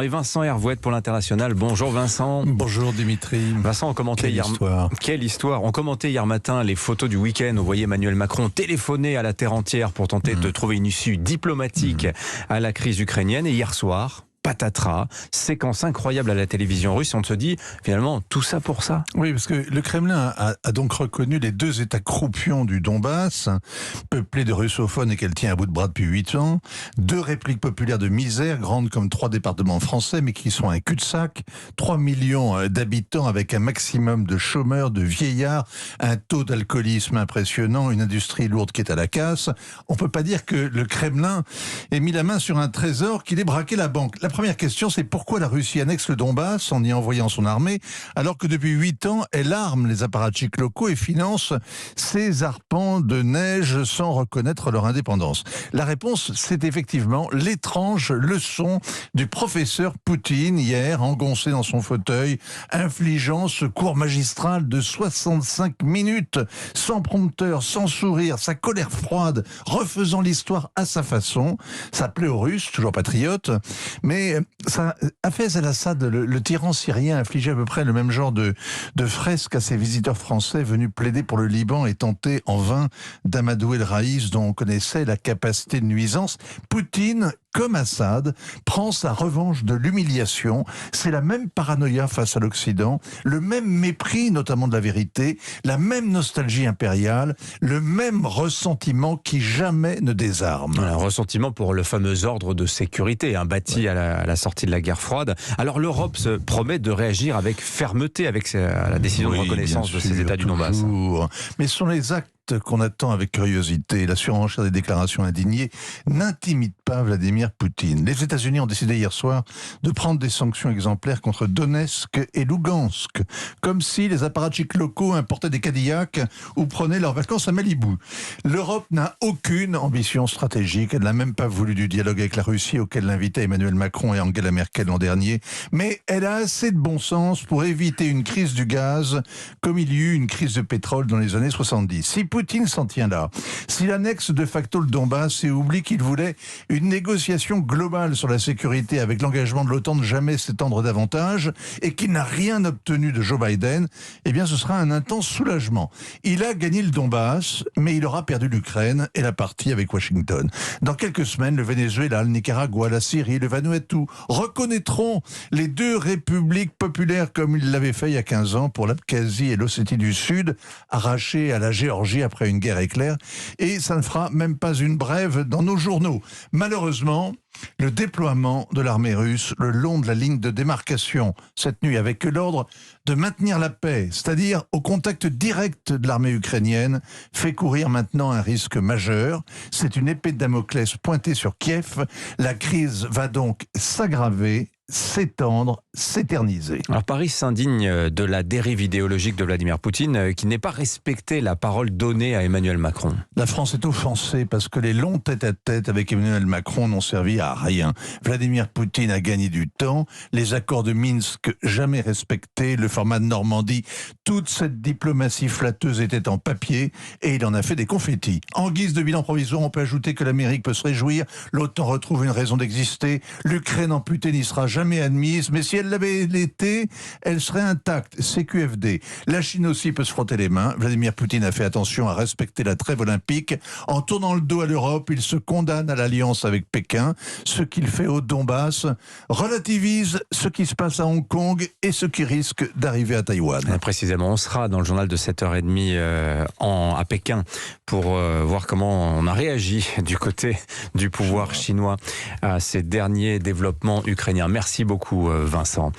Et Vincent Hervouette pour l'International. Bonjour Vincent. Bonjour Dimitri. Vincent, on commentait Quelle histoire. On commentait hier matin les photos du week-end. On voyait Emmanuel Macron téléphoner à la terre entière pour tenter de trouver une issue diplomatique à la crise ukrainienne. Et hier soir, patatras, séquence incroyable à la télévision russe. On se dit, finalement, tout ça pour ça. Oui, parce que le Kremlin a donc reconnu les deux États croupions du Donbass, peuplés de russophones et qu'elle tient à bout de bras depuis 8 ans. Deux républiques populaires de misère, grandes comme 3 départements français, mais qui sont un cul-de-sac. 3 millions d'habitants avec un maximum de chômeurs, de vieillards, un taux d'alcoolisme impressionnant, une industrie lourde qui est à la casse. On peut pas dire que le Kremlin ait mis la main sur un trésor qu'il ait braqué la banque. La première question, c'est pourquoi la Russie annexe le Donbass en y envoyant son armée, alors que depuis 8 ans, elle arme les apparatchiks locaux et finance ces arpents de neige sans reconnaître leur indépendance. La réponse, c'est effectivement l'étrange leçon du professeur Poutine hier, engoncé dans son fauteuil, infligeant ce cours magistral de 65 minutes, sans prompteur, sans sourire, sa colère froide, refaisant l'histoire à sa façon. Ça plaît aux Russes, toujours patriotes, mais ça, Hafez al-Assad, le tyran syrien, infligeait à peu près le même genre de fresque à ses visiteurs français venus plaider pour le Liban et tenter en vain d'amadouer le Raïs dont on connaissait la capacité de nuisance. Poutine, comme Assad, prend sa revanche de l'humiliation. C'est la même paranoïa face à l'Occident, le même mépris notamment de la vérité, la même nostalgie impériale, le même ressentiment qui jamais ne désarme. Un ressentiment pour le fameux ordre de sécurité, bâti à la sortie de la guerre froide. Alors l'Europe se promet de réagir avec fermeté avec la décision de reconnaissance de ces États du Donbass. Mais ce sont les actes qu'on attend avec curiosité. La surenchère des déclarations indignées n'intimide pas Vladimir Poutine. Les États-Unis ont décidé hier soir de prendre des sanctions exemplaires contre Donetsk et Lugansk, comme si les apparatchiks locaux importaient des Cadillacs ou prenaient leurs vacances à Malibu. L'Europe n'a aucune ambition stratégique. Elle n'a même pas voulu du dialogue avec la Russie auquel l'invitaient Emmanuel Macron et Angela Merkel l'an dernier. Mais elle a assez de bon sens pour éviter une crise du gaz comme il y eut une crise de pétrole dans les années 70. Si Poutine s'en tient là, s'il annexe de facto le Donbass et oublie qu'il voulait une négociation globale sur la sécurité avec l'engagement de l'OTAN de jamais s'étendre davantage et qu'il n'a rien obtenu de Joe Biden, eh bien ce sera un intense soulagement. Il a gagné le Donbass, mais il aura perdu l'Ukraine et la partie avec Washington. Dans quelques semaines, le Venezuela, le Nicaragua, la Syrie, le Vanuatu reconnaîtront les deux républiques populaires comme ils l'avaient fait il y a 15 ans pour l'Abkhazie et l'Ossétie du Sud, arrachées à la Géorgie après une guerre éclair, et ça ne fera même pas une brève dans nos journaux. Malheureusement, le déploiement de l'armée russe le long de la ligne de démarcation cette nuit avec l'ordre de maintenir la paix, c'est-à-dire au contact direct de l'armée ukrainienne, fait courir maintenant un risque majeur. C'est une épée de Damoclès pointée sur Kiev. La crise va donc s'aggraver, s'étendre, s'éterniser. Alors Paris s'indigne de la dérive idéologique de Vladimir Poutine qui n'est pas respecté la parole donnée à Emmanuel Macron. La France est offensée parce que les longs tête-à-tête avec Emmanuel Macron n'ont servi à rien. Vladimir Poutine a gagné du temps, les accords de Minsk jamais respectés, le format de Normandie, toute cette diplomatie flatteuse était en papier et il en a fait des confettis. En guise de bilan provisoire, on peut ajouter que l'Amérique peut se réjouir, l'OTAN retrouve une raison d'exister, l'Ukraine amputée n'y sera jamais admise, mais si elle l'avait été, elle serait intacte. CQFD. La Chine aussi peut se frotter les mains. Vladimir Poutine a fait attention à respecter la trêve olympique. En tournant le dos à l'Europe, il se condamne à l'alliance avec Pékin. Ce qu'il fait au Donbass relativise ce qui se passe à Hong Kong et ce qui risque d'arriver à Taïwan. Précisément, on sera dans le journal de 7h30 à Pékin pour voir comment on a réagi du côté du pouvoir chinois à ces derniers développements ukrainiens. Merci beaucoup Vincent.